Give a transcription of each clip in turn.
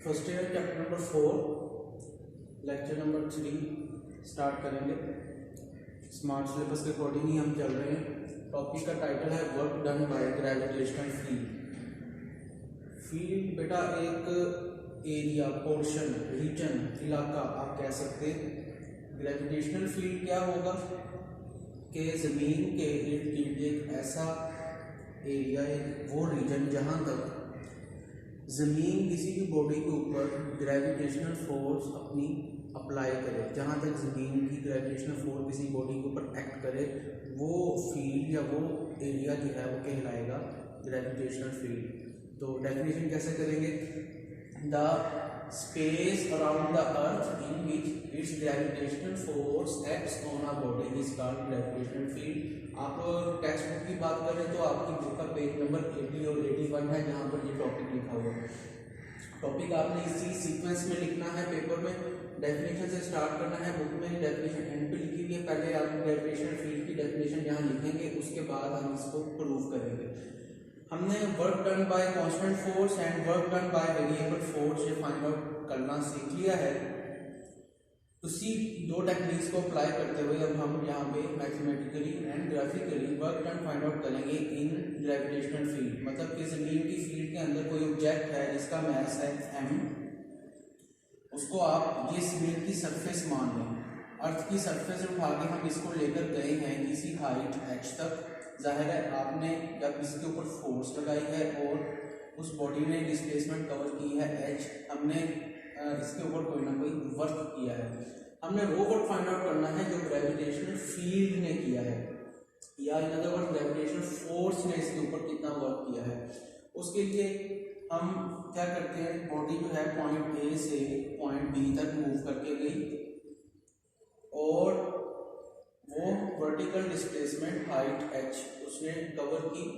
First year chapter number 4 lecture number 3 start करेंगे। Smart syllabus के according ही हम चल रहे हैं। टॉपिक का टाइटल है work done by gravitational field. Field बेटा एक एरिया, पोर्शन, रीजन, इलाका आप कह सकते हैं। ग्रेविटेशनल फील्ड क्या होगा कि ज़मीन के इर्द गिर्द एक ऐसा एरिया, एक वो रीजन जहाँ तक ज़मीन किसी भी बॉडी के ऊपर ग्रेविटेशनल फोर्स अपनी अप्लाई करे, जहाँ तक ज़मीन की ग्रेविटेशनल फोर्स किसी बॉडी के ऊपर एक्ट करे, वो फील्ड या वो एरिया जो है वो कहलाएगा ग्रेविटेशनल फील्ड। तो डेफिनेशन कैसे करेंगे? The space around the earth in which it's gravitational force acts on a body is called gravitational field. आप टेक्स्ट बुक की बात करें तो आपकी बुक का पेज नंबर 80 और 81 है, जहाँ पर ये टॉपिक लिखा हुआ है। टॉपिक आपने इसी सीक्वेंस में लिखना है, पेपर में डेफिनेशन से स्टार्ट करना है। बुक में डेफिनेशन एंड पे लिखी हुई है। पहले आप ग्रेविटेशनल फील्ड की डेफिनेशन यहाँ लिखेंगे, उसके बाद हम इसको प्रूव करेंगे। हमने work done by constant force and work done by variable force ये फाइंड आउट करना सीख लिया है। उसी दो टेक्निक्स को अप्लाई करते हुए अब हम यहाँ पे mathematically and graphically work done find out करेंगे इन ग्रेविटेशनल फील्ड। मतलब कि ज़मीन की फील्ड के अंदर कोई ऑब्जेक्ट है जिसका मास है m, उसको आप ये ज़मीन की सरफेस मान लें। अर्थ की सरफेस उठा के हम इसको लेकर गए हैं किसी हाइट h तक। जाहिर है आपने जब इसके ऊपर फोर्स लगाई है और उस बॉडी ने डिस्प्लेसमेंट कवर की है h, हमने इसके ऊपर कोई ना कोई वर्क किया है। हमने वो वर्क फाइंड आउट करना है जो ग्रेविटेशनल फील्ड ने किया है, या in other words gravitational force ने इसके ऊपर कितना वर्क किया है। उसके लिए हम क्या करते हैं, बॉडी जो है पॉइंट ए से पॉइंट बी तक मूव करके गई और वो वर्टिकल डिस्प्लेसमेंट हाइट h उसने कवर की।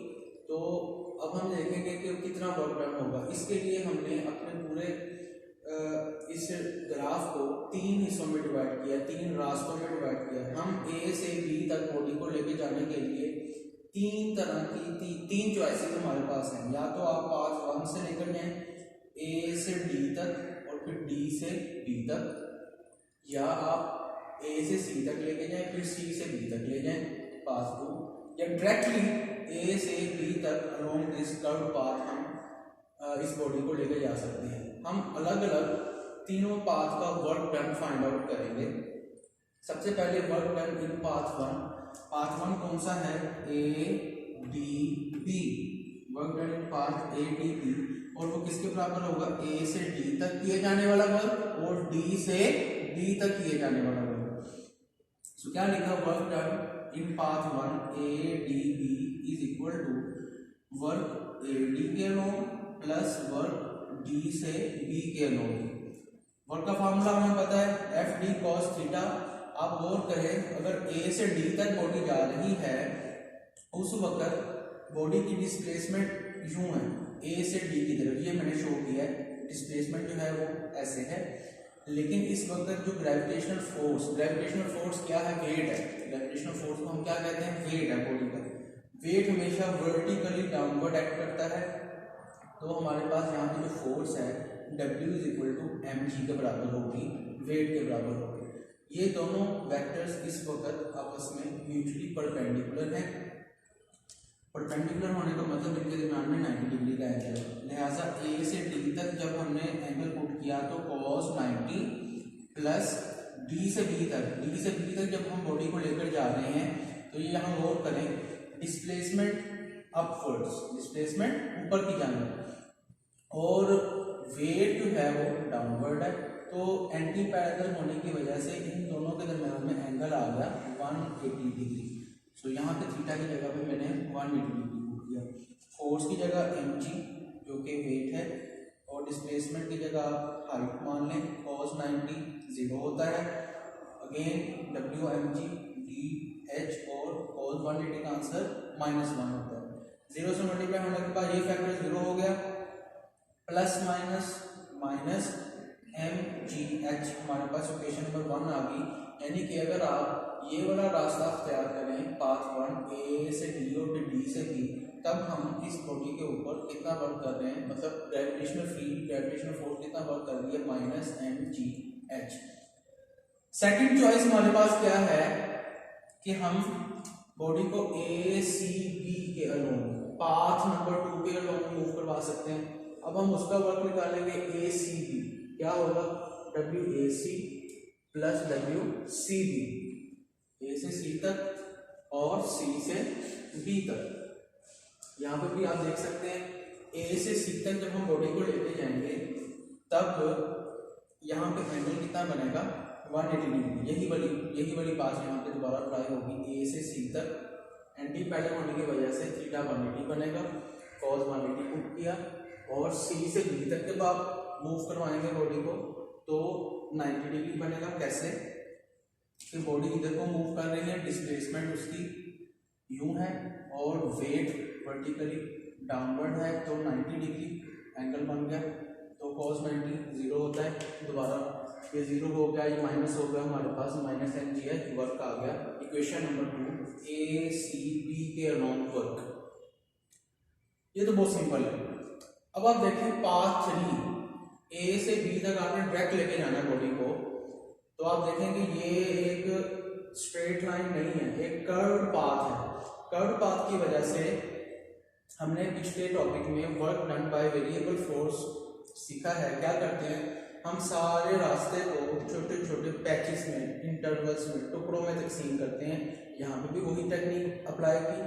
तो अब हम देखेंगे कि कितना वर्क डन होगा। इसके लिए हमने अपने पूरे इस ग्राफ को 3 हिस्सों में डिवाइड किया, 3 रास्तों में डिवाइड किया। हम ए से बी तक बॉडी को लेके जाने के लिए 3 तरह की 3 चॉइसेस हमारे पास हैं। या तो आप पाथ 1 से लेकर जाएं ए से डी तक और फिर डी से बी तक, या आप ए से सी तक लेके जाएं फिर सी से बी तक ले जाएं पाथ 2, या डायरेक्टली ए से बी तक अलोंग दिस कर्व पाथ हम इस बॉडी को लेके जा सकते हैं। हम अलग अलग तीनों पाथ का वर्क डन फाइंड आउट करेंगे। सबसे पहले work done in path 1। Path 1 कौन सा है? A D B. Work done in path A D B, और वो किसके बराबर होगा? ए से डी तक किए जाने वाला वर्क और डी से बी तक किए जाने वाला वर्क। सो क्या लिखा? Work done in path 1 A D B is equal to work A D के अलोंग प्लस वर्क डी से बी के अलोंग। वर्क का फार्मूला हमें पता है एफ डी कॉस थीटा। आप गौर करें, अगर ए से डी तक बॉडी जा रही है उस वक्त बॉडी की डिस्प्लेसमेंट यूं है ए से डी की तरफ, ये मैंने शो किया है। डिस्प्लेसमेंट जो है वो ऐसे है, लेकिन इस वक्त जो ग्रेविटेशनल फोर्स क्या है? वेट है। ग्रेविटेशनल फोर्स को हम क्या कहते हैं? वेट है बॉडी का। वेट हमेशा वर्टिकली डाउनवर्ड एक्ट करता है। तो हमारे पास यहाँ पे जो फोर्स है W is equal to mg के बराबर होगी, वेट के बराबर होगी। ये दोनों वेक्टर्स इस वक्त आपस में म्यूचुअली परपेंडिकुलर हैं। परपेंडिकुलर होने का मतलब इनके दरमियान में 90 डिग्री का एंगल है। लिहाजा ए से डी तक जब हमने एंगल पुट किया तो cos 90 प्लस डी से बी तक जब हम बॉडी को लेकर जा रहे हैं तो ये यहाँ गौर करें, डिस्प्लेसमेंट अपवर्ड्स, डिस्प्लेसमेंट ऊपर की जाने और वेट जो है वो डाउनवर्ड है। तो एंटी पैरेलल होने की वजह से इन दोनों के दरमियान में एंगल आ गया 180 डिग्री। सो यहाँ पे थीटा की जगह पे मैंने 180 डिग्री पुट किया। फोर्स की जगह mg जो कि वेट है और डिस्प्लेसमेंट की जगह हाइट मान लें, cos 90 0 होता है। Again w mg d h और cos 180 का आंसर -1 होता है। 0 से मल्टीप्लाई होने के बाद ये फैक्टर 0 हो गया, प्लस माइनस mg h हमारे पास इक्वेशन नंबर 1 आ गई। यानी कि अगर आप ये वाला रास्ता अख्तियार करें पाथ 1 ए से डी और फिर डी से बी, तब हम इस बॉडी के ऊपर कितना वर्क कर रहे हैं, मतलब ग्रेविटेशनल फील्ड, ग्रेविटेशनल फोर्स कितना वर्क कर रही है, -mgh। सेकंड चॉइस हमारे पास क्या है कि हम बॉडी को ACB के अलोंग, पाथ नंबर 2 के अलोंग मूव करवा सकते हैं। अब हम उसका वर्क निकालेंगे ACB, क्या होगा, WAC प्लस WCB, A से C तक और C से B तक। यहाँ पर भी आप देख सकते हैं A से C तक जब हम बॉडी को लेके जाएंगे तब यहाँ पे एंगल कितना बनेगा, 180 डिग्री। यही वाली पास यहाँ पे दोबारा अप्लाई होगी। A से C तक एंटी पैरेलल होने की वजह से थीटा 180 बनेगा, cos 180 पुट किया, और C से B तक जब आप मूव करवाएंगे बॉडी को तो 90 डिग्री बनेगा। कैसे कि बॉडी इधर को मूव कर रही है, डिस्प्लेसमेंट उसकी यूं है और वेट वर्टिकली डाउनवर्ड है, तो 90 डिग्री एंगल बन गया। तो cos 90 जीरो होता है, दोबारा ये जीरो हो गया, ये माइनस हो गया, हमारे पास -mgh वर्क आ गया। इक्वेशन नंबर 2 ACB के अलोंग वर्क, ये तो बहुत सिंपल है। अब आप देखिए पाथ 3, A से B तक आपने डायरेक्ट लेके जाना है बॉडी को, तो आप देखेंगे ये एक स्ट्रेट लाइन नहीं है, एक कर्व पाथ है। कर्व पाथ की वजह से हमने पिछले टॉपिक में work done by variable force सीखा है। क्या करते हैं हम, सारे रास्ते को छोटे छोटे पैचेस में, इंटरवल्स में, टुकड़ों में तकसीम करते हैं। यहाँ पे भी वही टेक्निक अप्लाई की।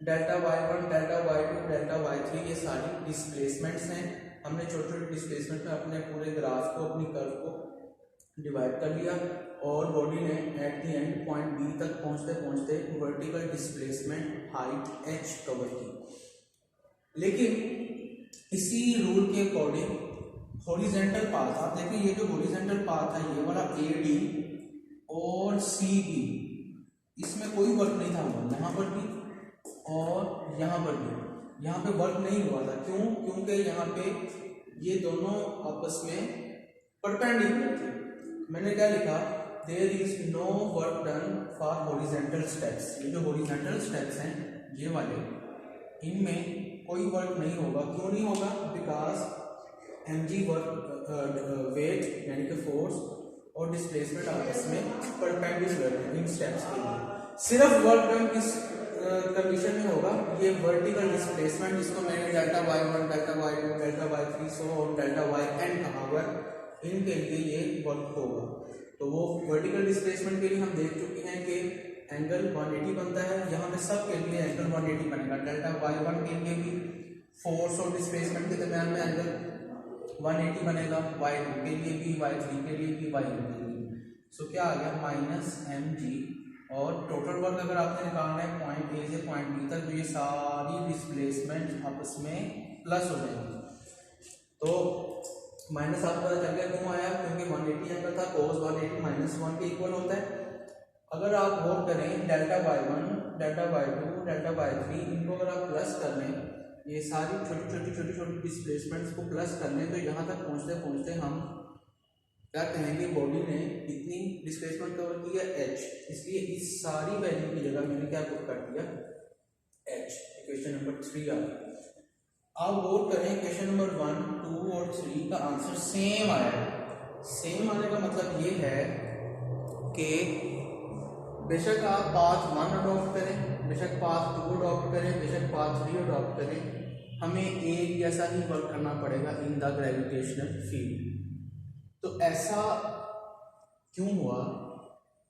Delta y1, delta y2, delta y3 ये सारी डिस्प्लेसमेंट्स हैं। हमने छोटे छोटे डिस्प्लेसमेंट में अपने पूरे ग्राफ को, अपनी कर्व को डिवाइड कर लिया और बॉडी ने at the end point B तक पहुंचते पहुंचते vertical displacement height h cover की। लेकिन इसी रूल के अकॉर्डिंग हॉरिजॉन्टल पाथ, आप देखिए ये जो हॉरिजॉन्टल पाथ है ये वाला AD और CB, इसमें कोई वर्क नहीं था हुआ, यहाँ पर भी और यहाँ पर भी। यहाँ पे वर्क नहीं हुआ था, क्यों? क्योंकि यहाँ पे ये दोनों आपस में परपेंडिकुलर थे। मैंने क्या लिखा, there is no work done for horizontal steps. ये जो हॉरिजॉन्टल स्टेप्स हैं ये वाले, इनमें कोई वर्क नहीं होगा। क्यों नहीं होगा? बिकॉज mg वर्क वेट यानी कि फोर्स और डिस्प्लेसमेंट आपस में परपेंडिकुलर है इन स्टेप्स के लिए। सिर्फ वर्क डन किस कंडीशन में होगा, ये वर्टिकल डिस्प्लेसमेंट जिसको मैंने delta y1, delta y2, delta y3 सो और डेल्टा yn कहा हुआ, इनके लिए ये वर्क होगा। तो वो वर्टिकल डिस्प्लेसमेंट के लिए हम देख चुके हैं कि एंगल 180 बनता है। यहाँ पे सब के लिए एंगल 180 बनेगा। डेल्टा y1 के लिए भी फोर्स और डिस्प्लेसमेंट के दरमियान में एंगल 180 बनेगा, y2 के लिए भी, y3 के लिए भी, yn के लिए भी। सो क्या आ गया, -mg, और टोटल वर्क अगर आपने निकालना है पॉइंट A से पॉइंट B तक, तो ये सारी डिस्प्लेसमेंट आपस में प्लस हो जाएगी। तो माइनस आपको पता चल गया क्यों आया, क्योंकि 180 एंगल था, cos 180 -1 के इक्वल होता है। अगर आप वर्क करें delta y1, delta y2, delta y3, इनको अगर आप प्लस कर लें, ये सारी छोटी छोटी डिस्प्लेसमेंट्स को प्लस कर लें, तो यहाँ तक पहुँचते पहुँचते हम क्या कहेंगे, बॉडी ने इतनी डिस्प्लेसमेंट कवर की है h, इसलिए इस सारी वैल्यू की जगह मैंने क्या पुट कर दिया, h। इक्वेशन नंबर 3 आ गई। अब गौर करें, इक्वेशन नंबर 1, 2 और 3 का आंसर सेम आया है। सेम आने का मतलब ये है कि बेशक आप पाथ 1 अडॉप्ट करें, बेशक पाथ 2 अडॉप्ट करें, बेशक पाथ 3 अडॉप्ट करें, हमें एक जैसा ही वर्क करना पड़ेगा इन द ग्रेविटेशनल फील्ड। तो ऐसा क्यों हुआ?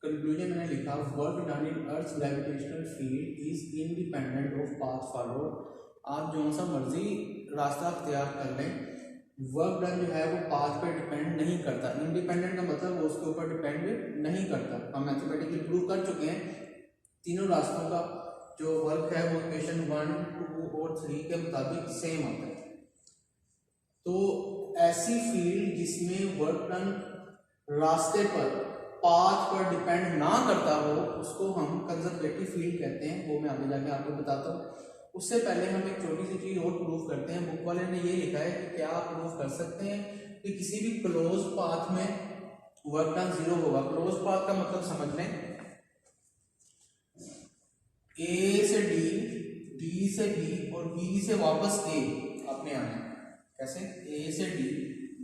कंक्लूजन मैंने लिखा, work done in earth gravitational field is independent of path followed. आप जो सा मर्जी रास्ता अख्तियार कर लें, वर्क डन जो है वो पाथ पे डिपेंड नहीं करता। इंडिपेंडेंट का मतलब वो उसके ऊपर डिपेंड नहीं करता। हम मैथमेटिकली प्रूव कर चुके हैं, तीनों रास्तों का जो वर्क है वो इक्वेशन 1, 2 और 3 के मुताबिक सेम आता है। तो ऐसी फील्ड जिसमें वर्क डन रास्ते पर, पाथ पर डिपेंड ना करता हो, उसको हम कंजर्वेटिव फील्ड कहते हैं। वो मैं आगे जाके आपको बताता हूँ। उससे पहले हम एक छोटी सी चीज और प्रूव करते हैं। बुक वाले ने ये लिखा है कि क्या आप प्रूव कर सकते हैं कि किसी भी क्लोज पाथ में वर्क डन 0 होगा। क्लोज पाथ का मतलब समझ लें, A से D, D डी से बी और बी से वापस ए आपने आना है। कैसे? ए से डी,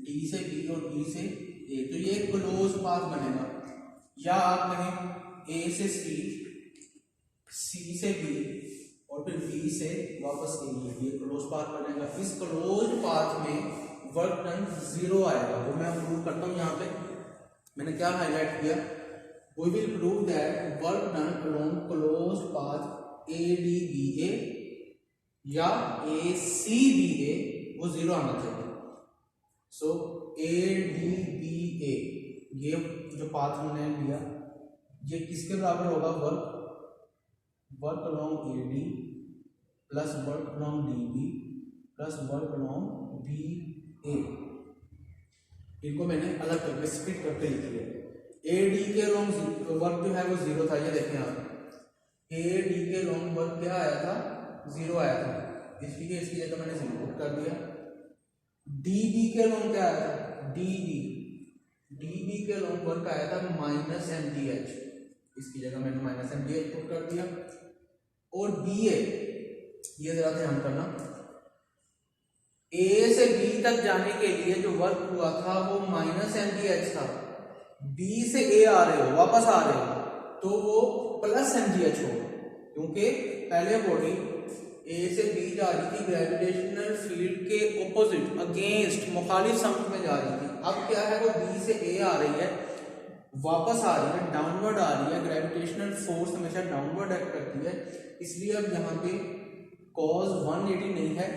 डी से बी और बी से ए, तो ये क्लोज पाथ बनेगा। या आप कहें ए से सी, सी से बी और फिर बी से वापस ए, ये क्लोज पाथ बनेगा। इस क्लोज पाथ में वर्क डन 0 आएगा। वो मैं प्रूव करता हूँ। यहाँ पे मैंने क्या हाईलाइट किया, we will prove that work done along close path A D B A या ए सी बी ए वो 0 आना चाहिए। सो ए डी बी ए ये जो पाथ हमने लिया ये किसके बराबर होगा? Work along A D plus work along D B plus work along B A. इनको मैंने अलग करके स्प्लिट करके लिख लिया। ए डी के अलोंग वर्क जो है वो 0 था। ये देखें आप, ए डी के अलोंग वर्क क्या आया था? 0 आया था। इसकी जगह मैंने 0 पुट कर दिया। डी बी के अलोंग क्या आया था? डी बी के अलोंग वर्क आया था माइनस एम डी एच। इसकी जगह मैंने minus M D H put कर दिया। और बी ए, ये जरा ध्यान करना, ए से बी तक जाने के लिए जो वर्क हुआ था वो माइनस एम डी एच था। बी से ए आ रहे हो, वापस आ रहे हो, तो वो प्लस एम डी एच होगा, क्योंकि पहले बॉडी ए से बी जा रही थी ग्रेविटेशनल फील्ड के ऑपोजिट, अगेंस्ट, मुखालिफ समत में जा रही थी। अब क्या है, वो बी से ए आ रही है, वापस आ रही है, डाउनवर्ड आ रही है। ग्रेविटेशनल फोर्स हमेशा डाउनवर्ड एक्ट करती है, इसलिए अब यहाँ पे cos 180 नहीं है,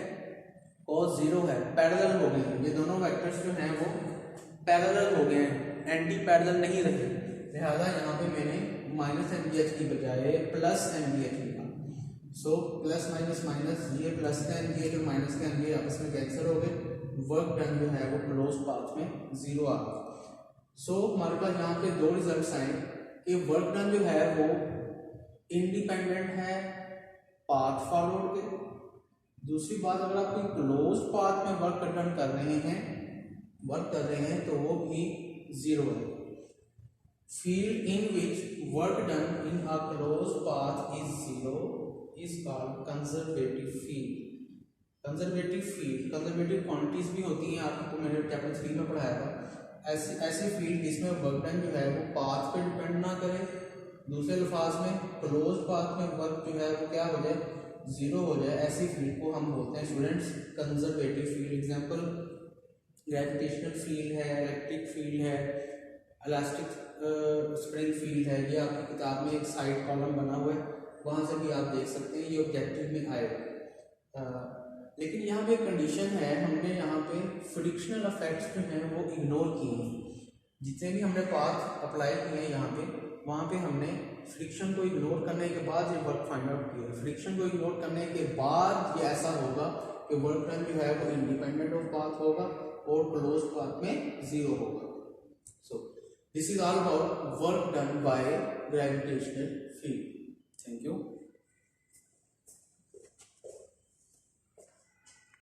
cos 0 है। पैरेलल हो गए हैं ये दोनों वेक्टर्स जो हैं वो पैरेलल हो गए हैं, एंटी पैरेलल नहीं रहे। लिहाजा यहाँ पे मैंने माइनस एम डी एच की बजाय प्लस एम डी एच लिखा। सो प्लस माइनस माइनस, ये प्लस का एम डी एच और माइनस का एम डी एच आपस में कैंसिल हो गए। वर्क डन जो है वो क्लोज पाथ में 0 आ गया। सो हमारे पास यहाँ पे दो रिजल्ट्स आए कि वर्क डन जो है वो इंडिपेंडेंट है पाथ फॉरवर्ड के। दूसरी बात, अगर आप कोई क्लोज पाथ में वर्क डन कर रहे हैं तो वो भी 0 है। Field in which work done in a close path is 0 is called conservative field. Conservative quantities भी होती हैं, आपको मैंने चैप्टर 3 में पढ़ाया था। ऐसी फील्ड जिसमें वर्क डन जो है वो पाथ पे डिपेंड ना करे। दूसरे अल्फाज में क्लोज पाथ में वर्क जो है वो क्या हो जाए, 0 हो जाए। ऐसी फील्ड को हम बोलते हैं students conservative field. Example gravitational field है, इलेक्ट्रिक फील्ड है, इलास्टिक स्प्रिंग फील्ड है। ये आपकी किताब में एक साइड कॉलम बना हुआ है, वहाँ से भी आप देख सकते हैं, ये ऑब्जेक्टिव में आएगा। लेकिन यहाँ पे एक कंडीशन है, हमने यहाँ पे फ्रिक्शनल इफेक्ट्स जो हैं वो इग्नोर किए हैं। जितने भी हमने पाथ अप्लाई किए हैं यहाँ पे, वहाँ पे हमने फ्रिक्शन को इग्नोर करने के बाद ये वर्क फाइंड आउट किया। फ्रिक्शन को इग्नोर करने के बाद ये ऐसा होगा कि वर्क डन जो है वो इंडिपेंडेंट ऑफ पाथ होगा और क्लोज पाथ में 0 होगा। So this is all about work done by gravitational field. Thank you.